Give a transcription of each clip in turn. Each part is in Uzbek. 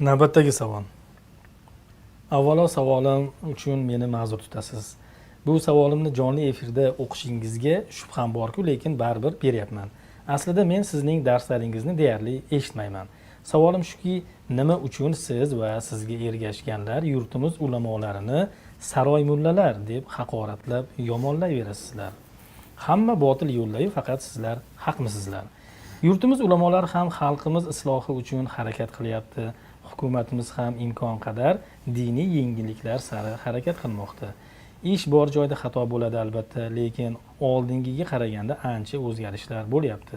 Navbatdagi savol. Avvalo savolim uchun meni ma'zur tutasiz. Bu savolimni jonli efirda o'qishingizga shubham bor-ku, lekin baribir beryapman. Aslida men sizning darslaringizni deyarli eshitmayman. Savolim shuki, nima uchun siz va sizga ergashganlar yurtimiz ulamolarini saroy mullalar deb haqoratlab yomonlayverasizlar? Hamma botil yo'llayu faqat sizlar haqmisizlar. Yurtimiz ulamolari ham xalqimiz islohi uchun harakat qilyapti. Hukumatimiz ham imkon qadar diniy yengilliklar sari harakat qilmoqda. Ish bor joyda xato bo'ladi albatta, lekin oldingiga qaraganda ancha o'zgarishlar bo'lyapti.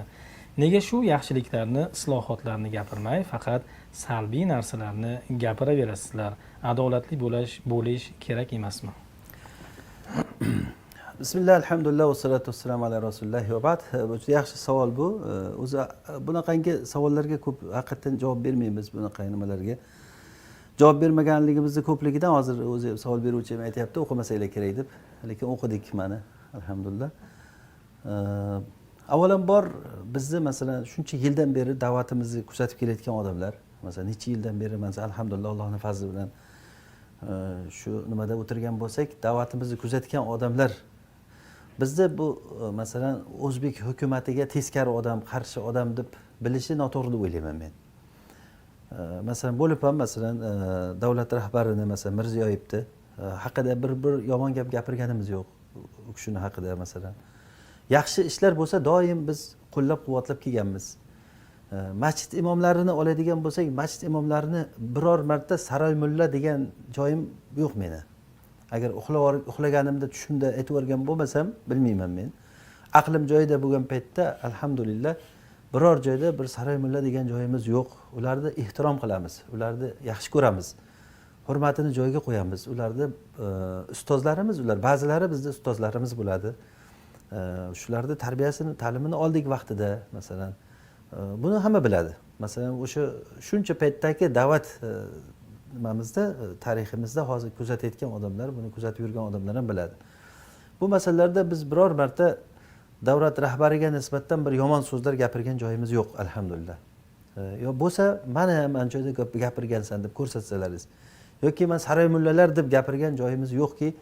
Nega shu yaxshiliklarni, islohotlarni gapirmay, faqat salbiy narsalarni gapiraverasizlar? Adolatli bo'lish kerak emasmi? Bismillah, alhamdulillah, vassalatu vassalamu ala rasulillah va ba'd. Juda yaxshi savol bu. O'zi bunaqangi savollarga ko'p haqiqatan javob bermaymiz, bunaqa nimalarga. Javob bermaganligimizni ko'pligidan hozir o'zi savol beruvchi ham aytayapti, o'qimasanglar kerak deb. Lekin o'qidik mana, alhamdulillah. Avvalambor bizni masalan shuncha yildan beri da'vatimizni kuzatib kelayotgan odamlar, masalan necha yildan beri alhamdulillah Allohning fazli bilan shu nimada o'tirgan bo'lsak, da'vatimizni kuzatgan odamlar bizda bu masalan o'zbek hukumatiga teskari odam, qarshi odam deb bilishi noto'g'ri deb o'ylayman men. Masalan bo'lib ham masalan davlat rahbarini masalan Mirziyoyevni haqida bir yomon gap gapirganimiz yo'q. U kishini haqida masalan yaxshi ishlar bo'lsa doim biz qo'llab-quvvatlab kelganmiz. Masjid imomlarini oladigan bo'lsak, masjid imomlarini biror marta saroy mulla degan joyim yo'q meni. Agar uxlaganimda tushimda aytib o'rgan bo'lmasam, bilmayman men. Aqlim joyida bo'lgan paytda alhamdulillah biror joyda bir saroy mulla degan joyimiz yo'q. Ularni ehtirom qilamiz, ularni yaxshi ko'ramiz. Hurmatini joyiga qo'yamiz. Ularni ustozlarimiz, ular ba'zilari bizda ustozlarimiz bo'ladi. Shularni tarbiyasini, ta'limini oldik vaqtida masalan. Buni hamma biladi. Masalan, o'sha shuncha paytdagi da'vat nimamizda, tariximizda hozir kuzatayotgan odamlar, buni kuzatib yurgan odamlar ham biladi. Bu masalalarda biz biror marta davlat rahbariga nisbatan bir yomon so'zlar gapirgan joyimiz yo'q, alhamdulillah. Yo bo'lsa, mana ham joyda gapirgansan deb ko'rsatsangiz, yoki men saroy mullalar deb gapirgan joyimiz yo'qki,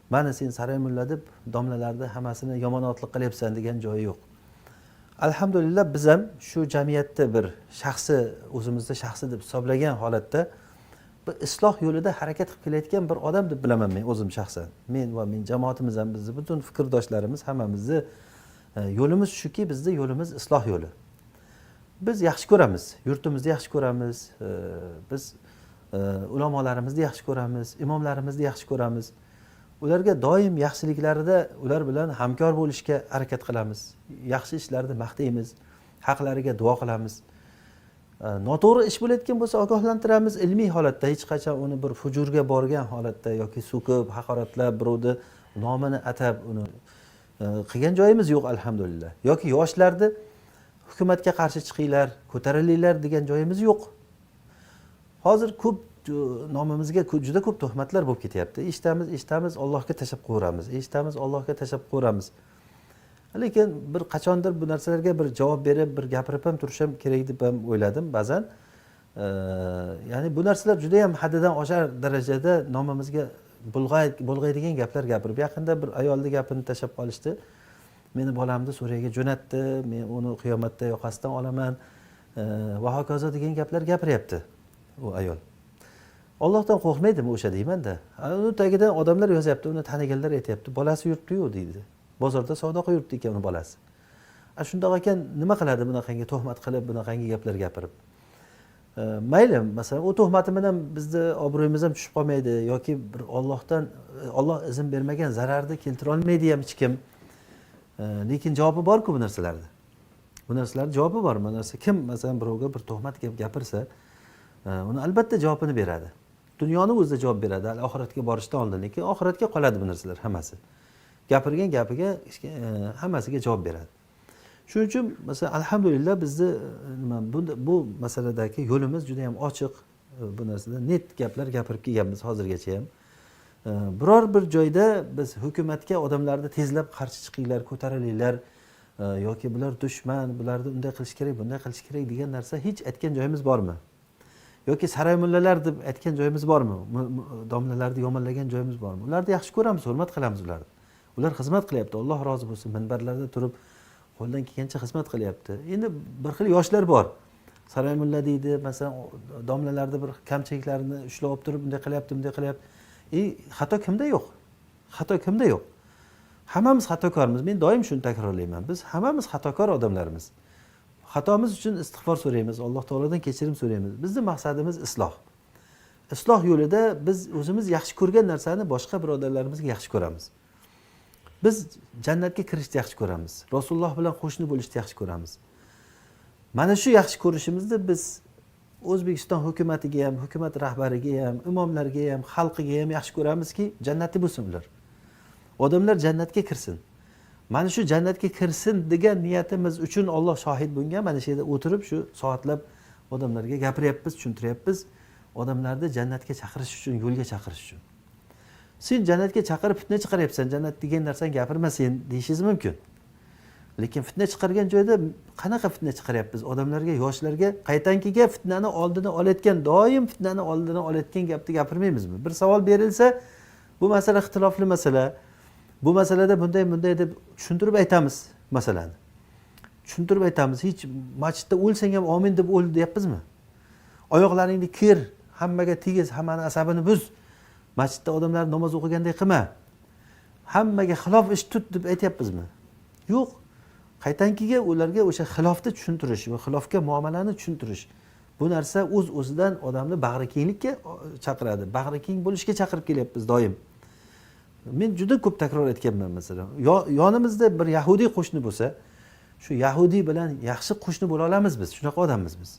mana sen saroy mulla deb domlalarni hammasini yomon otliq qilyapsan degan joyi yo'q. Alhamdulillah biz ham shu jamiyatda bir shaxsi, o'zimizda shaxsi deb hisoblagan holatda bir isloh yo'lida harakat qilib kelayotgan bir odam deb bilaman men o'zim shaxsan. Men va men jamoatimiz ham, bizni butun fikrdoshlarimiz hammamizni yo'limiz shuki, bizda yo'limiz isloh yo'li. Biz yaxshi ko'ramiz, yurtimizni yaxshi ko'ramiz, biz ulamolarimizni yaxshi ko'ramiz, imomlarimizni yaxshi ko'ramiz. Ularga doim yaxshiliklarida ular bilan hamkor bo'lishga harakat qilamiz. Yaxshi ishlarni maqtaymiz, haqlariga duo qilamiz. Noto'g'ri ish bo'layotgan bo'lsa ogohlantiramiz ilmiy holatda, hech qachon uni bir fujurga borgan holatda yoki so'kib, haqoratlab, birovni nomini atab uni qilgan joyimiz yo'q, alhamdulillah. Yoki yoshlarni hukumatga qarshi chiqinglar, ko'tarilinglar degan joyimiz yo'q. Hozir ko'p nomimizga juda ko'p tuhmatlar bo'lib ketyapti. Eshitamiz, Allohga tashab qo'yamiz. Eshitamiz, Allohga tashab qo'yamiz. Lekin bir qachondir bu narsalarga bir javob berib, bir gapirib ham turishim kerak deb ham o'yladim ba'zan. Ya'ni bu narsalar juda ham haddidan oshar darajada nomimizga bulg'aydigan gaplar gapirib, yaqinda bir ayolning gapini tashab qolishdi. Meni bolamni Suriyaga jo'natdi, men uni qiyomatda yoqasidan olaman va hokazo degan gaplar gapiryapti u ayol. Allohdan qo'rqmaydimi o'sha deymanda. Uni tagidan odamlar yozyapti, uni taniganlar aytayapti, bolasi yuribdi-yu deydi. Bozorda savdo qilib yuribdi ekan uni bolasi. Shundoq ekan nima qiladi bunaqangi tuhmat qilib, bunaqangi gaplar gapirib? Mayli, masalan, u tuhmati bilan bizni obro'yimiz ham tushib qolmaydi yoki bir Alloh izn bermagan zararni keltira olmaydi ham hech kim. Lekin javobi bor-ku bu narsalarda. Bu narsalarning javobi bor. Bu narsa kim masalan birovga bir tuhmat gapirsa, uni albatta javobini beradi. Dunyoni o'zida javob beradi, oxiratga borishdan oldin, lekin oxiratga qoladi bu narsalar hammasi. Gapirgan gapiga hammasiga javob beradi. Shuning uchun masalan alhamdulillah bizni bu masaladagi yo'limiz juda ham ochiq. Bu narsada net gaplar gapirib kelganmiz hozirgacha ham. Biror bir joyda biz hukumatga odamlarni tezlab qarshi chiqinglar, ko'tarilinglar yoki bular dushman, bularni unday qilish kerak, bunday qilish kerak degan narsa hech aytgan joyimiz bormi? yoki saroy mullalar deb aytgan joyimiz bormi? Domlalarni yomonlagan joyimiz bormi? Ularni yaxshi ko'ramiz, hurmat qilamiz ularni. Ular xizmat qilyapti, Alloh rozi bo'lsin. Minbarlarda turib qo'ldan kelgancha xizmat qilyapti. Endi bir xil yoshlar bor. Saroy mulla deydi, masalan, domlalarda bir kamchiliklarini ushlab olib turib, bunday qilyapti, bunday qilyapti. Xato kimda yo'q? Xato kimda yo'q? Hammamiz xatokormiz. Men doim shuni takrorlayman. Biz hammamiz xatokor odamlarmiz. Xatomiz uchun istig'for so'raymiz, Alloh taolodan kechirim so'raymiz. Bizning maqsadimiz isloh. Isloh yo'lida biz o'zimiz yaxshi ko'rgan narsani boshqa birodarlarimizga yaxshi ko'ramiz. Biz jannatga kirishni yaxshi ko'ramiz. Rasululloh bilan qo'shni bo'lishni yaxshi ko'ramiz. Mana shu yaxshi ko'rishimizni biz O'zbekiston hukumatiga ham, hukumat rahbariga ham, imomlarga ham, xalqiga ham yaxshi ko'ramizki, jannati bo'lsin ular. Odamlar jannatga kirsin. Mana shu jannatga kirsin degan niyatimiz uchun Alloh shohid bunga mana shu yerda o'tirib shu soatlab odamlarga gapiryapmiz, tushuntiryapmiz. Odamlarni jannatga chaqirish uchun, yo'lga chaqirish uchun. Sen jannatga chaqirib fitna chiqaryapsan, jannat degan narsani gapirma sen deyishingiz mumkin. Lekin fitna chiqargan joyda qanaqa fitna chiqaryapmiz? Odamlarga, yoshlarga qaytankiga fitnani oldini olayotgan, doim fitnani oldini olayotgan gapni gapirmaymizmi? Bir savol berilsa, bu masala ixtilofli masala. Bu masalada bunday deb tushuntirib aytamiz masalani. Tushuntirib aytamiz. Hech masjidda o'lsang ham amin deb o'l deyapmizmi? Oyoqlaringni kir, hammaga tegiz, hammani asabini buz. Masjidda odamlar namoz o'qiganday qilma. Hammaga xilof ish tut deb aytyapmizmi? Yo'q. Qaytankiga ularga o'sha xilofni tushuntirish va xilofga muomalani tushuntirish. Bu narsa o'z-o'zidan odamni bag'rikenglikka chaqiradi. Bag'rikeng bo'lishga chaqirib kelyapmiz doim. Men juda ko'p takror aytganman masalan. Yonimizda bir yahudiy qo'shni bo'lsa, shu yahudiy bilan yaxshi qo'shni bo'la olamiz biz. Shunaqa odammiz biz.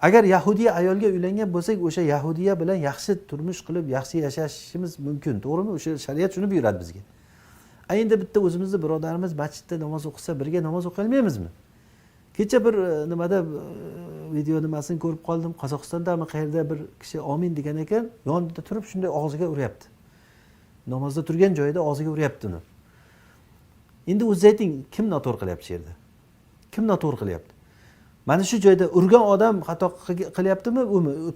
Agar yahudiy ayolga uylangan bo'lsak, o'sha yahudiya bilan yaxshi turmush qilib, yaxshi yashashimiz mumkin, to'g'rimi? O'sha shariat shuni buyuradi bizga. Endi bitta o'zimizni birodarimiz masjidda namoz o'qisa, birga namoz o'qiy olmaymizmi? Kecha bir nimada video nimasini ko'rib qoldim. Qozog'istondami qayerda bir kishi amin degan ekan, yonida turib shunday og'ziga uryapti. Namozda turgan joyida og'ziga uryapti uni. Endi o'zingiz ayting, kim noto'g'ri qilyapti shu yerda? Kim noto'g'ri qilyapti? Mana shu joyda urgan odam xato qilyaptimi?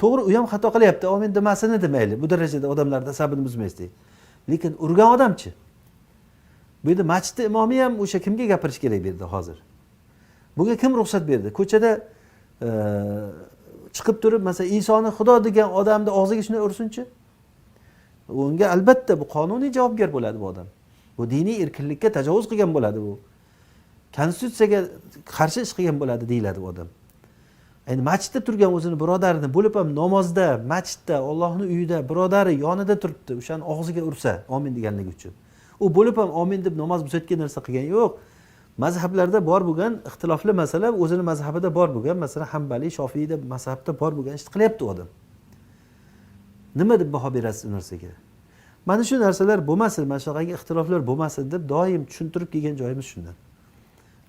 To'g'ri, u ham xato qilyapti. Amin demasini demayli. Bu darajada odamlarda sabrini buzmaysiz. Lekin urgan odamchi? Bu yerda masjidda imomi ham o'sha kimga gapirish kerak bu yerda hozir? Bunga kim ruxsat berdi? Ko'chada chiqib turib, masalan, Isoni Xudo degan odamni og'ziga shunday ursinchi? Unga albatta bu qonuniy javobgar bo'ladi bu odam. Bu diniy erkinlikka tajovuz qilgan bo'ladi bu. Konstitutsiyaga qarshi ish qilgan bo'ladi deyiladi bu odam. Endi masjidda turgan o'zini birodarini bo'lib ham namozda, masjidda, Allohning uyida birodari yonida turibdi, o'shani og'ziga ursa, amin deganligi uchun. U bo'lib ham amin deb namoz buzayotgan narsa qilgan yo'q. Mazhablarda bor bo'lgan ixtilofli masala o'zini mazhabida bor bo'lgan, masalan, Hanbali, Shofiy deb mazhabda bor bo'lgan ish qilyapti u odam. Nima deb baho berasiz u narsaga? Mana shu narsalar bo'lmasin, mana shunaqangi ixtiloflar bo'lmasin deb doim tushuntirib kelgan joyimiz shundan.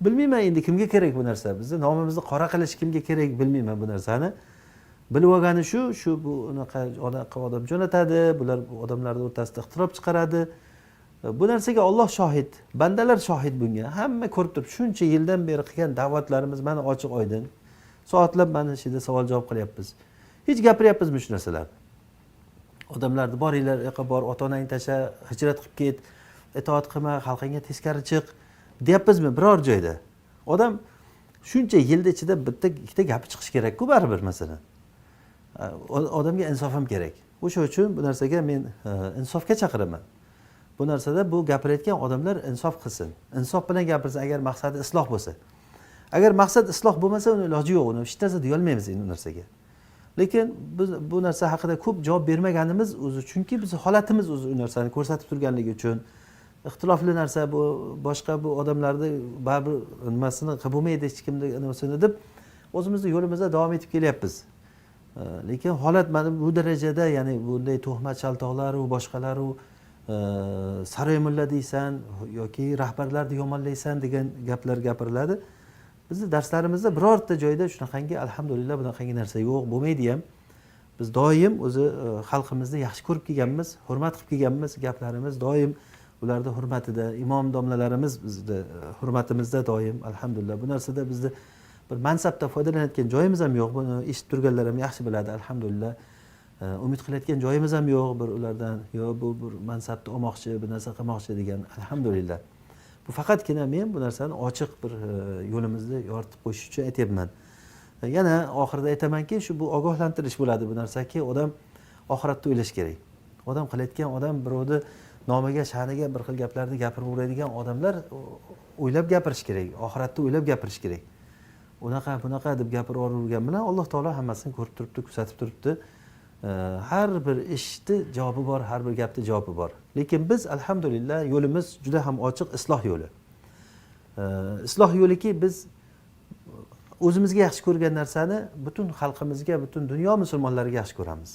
Bilmayman endi kimga kerak bu narsa? Bizni nomimizni qora qilish kimga kerak bilmayman bu narsani. Bilib olgani shu bu unaqa odam jo'natadi, bular odamlarning o'rtasida ixtilof chiqaradi. Bu narsaga Alloh shohid, bandalar shohid bunga. Hamma ko'rib turib, shuncha yildan beri qilgan da'vatlarimiz mana ochiq oydin. Soatlab mana shu yerda savol javob qilyapmiz. Hech gapiryapmizmi shu narsalarni? Odamlarni boringlar, yoqqa bor, ota-onangni tasha, hijrat qilib ket, itoat qilma, xalqingga teskari chiq deyapmizmi biror joyda? Odam shuncha yilda ichida bitta ikkita gapi chiqish kerak-ku baribir masalan. Odamga insof ham kerak. O'sha uchun bu narsaga men insofga chaqiraman. Bu narsada bu gapirayotgan odamlar insof qilsin. Insof bilan gapirsa, agar maqsadi isloh bo'lsa. Agar maqsad isloh bo'lmasa, uni iloji yo'q, uni hech narsa deya olmaymiz endi bu narsaga. Lekin biz bu narsa haqida ko'p javob bermaganimiz o'zi, chunki biz holatimiz o'zi u narsani ko'rsatib turganligi uchun, ixtilofli narsa bu, boshqa bu odamlarni baribir nimasini qilib bo'lmaydi hech kimni nimasini deb o'zimizni yo'limizda davom etib kelyapmiz. Lekin holat mana bu darajada, ya'ni bunday tuhmat chaltoqlar va boshqalar saroy mulla deysan yoki rahbarlarni yomonlaysan degan gaplar gapiriladi. Bizni darslarimizda birorta joyda shunaqangi alhamdulillah bunaqangi narsa yo'q, bo'lmaydi ham. Biz doim o'zi xalqimizni yaxshi ko'rib kelganmiz, hurmat qilib kelganmiz, gaplarimiz doim ularning hurmatida, imom domlalarimiz bizni hurmatimizda doim alhamdulillah. Bu narsada bizni bir mansabda foydalanayotgan joyimiz ham yo'q. Buni eshitib turganlar ham yaxshi biladi, alhamdulillah. Umid qilayotgan joyimiz ham yo'q bir ulardan. Yo bu bir mansabni olmoqchi, bir narsa qilmoqchi degan, alhamdulillah. Bu faqatgina men bu narsani ochiq bir yo'limizni yoritib qo'yish uchun aytyapman. Yana oxirida aytamanki, shu bu ogohlantirish bo'ladi bu narsaki, odam oxiratda o'ylash kerak. Odam qilayotgan odam birovni nomiga, sha'niga bir xil gaplarni gapirib o'raydigan odamlar o'ylab gapirish kerak, oxiratda o'ylab gapirish kerak. Unaqa bunaqa deb gapiravergan bilan Alloh taolo hammasini ko'rib turibdi, kuzatib turibdi. Har bir ishni javobi bor, har bir gapni javobi bor. Lekin biz alhamdulillah yo'limiz juda ham ochiq, isloh yo'li. Isloh yo'liki biz o'zimizga yaxshi ko'rgan narsani butun xalqimizga, butun dunyo musulmonlariga yaxshi ko'ramiz.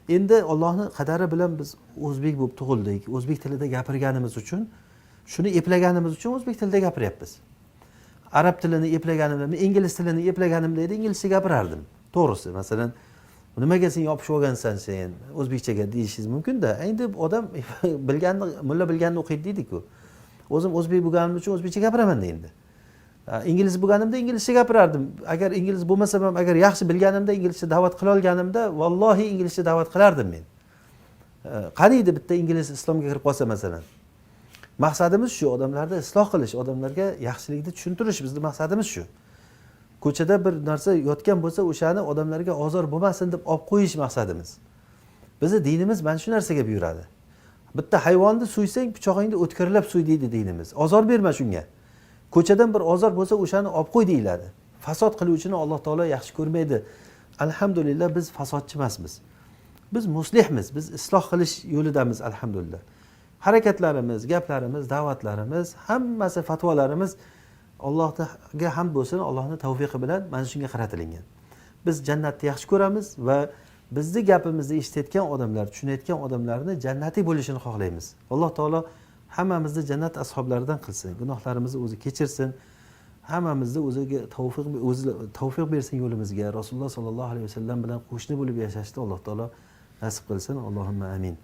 Endi Allohning qadari bilan biz o'zbek bo'lib tug'ildik. O'zbek tilida gapirganimiz uchun, shuni eplaganimiz uchun o'zbek tilida gapiryapmiz. Arab tilini eplaganimda, men ingliz tilini eplaganimda edi, inglizcha gapirardim. To'g'risi, masalan, nimaga sen yopishib olgansan sen o'zbekchaga deyishingiz mumkin-da. Endi odam bilganni, mulla bilganni o'qiydi deydi-ku. O'zim o'zbek bo'lganim uchun o'zbekcha gapiraman endi. İngiliz bo'lganimda inglizcha gapirardim. Agar ingliz bo'lmasam ham, agar yaxshi bilganimda inglizcha da'vat qila olganimda, vallohi inglizcha da'vat qilardim men. Qaniydi bitta ingliz islomga kirib qolsa masalan. Maqsadimiz shu, odamlarni isloh qilish, odamlarga yaxshilikni tushuntirish, bizning maqsadimiz shu. Ko'chada bir narsa yotgan bo'lsa, o'shani odamlarga ozor bo'lmasin deb olib qo'yish maqsadimiz. Bizning dinimiz mana shu narsaga buyuradi. Bitta hayvonni suysang, pichog'ingni o'tkirlab suy deydi dinimiz. Ozor berma shunga. Ko'chadan bir ozor bo'lsa, o'shani olib qo'y deyiladi. Fasod qiluvchini Alloh taolo yaxshi ko'rmaydi. Alhamdulillah biz fasodchi emasmiz. Biz muslihmiz, biz isloh qilish yo'lidamiz alhamdulillah. Harakatlarimiz, gaplarimiz, da'vatlarimiz, hammasi fatvolarimiz Allohga hamd bo'lsin, Allohning tavfiqi bilan mana shunga qaratilgan. Biz jannatni yaxshi ko'ramiz va bizning gapimizni eshitayotgan odamlar, tushunayotgan odamlarni jannatiy bo'lishini xohlaymiz. Alloh taolo hammamizni jannat ashablaridan qilsin, gunohlarimizni o'zi kechirsin, hammamizni o'ziga tavfiq bersin yo'limizga. Rasululloh sollallohu alayhi vasallam bilan qo'shni bo'lib yashashni Alloh taolo nasib qilsin. Allohumma amin.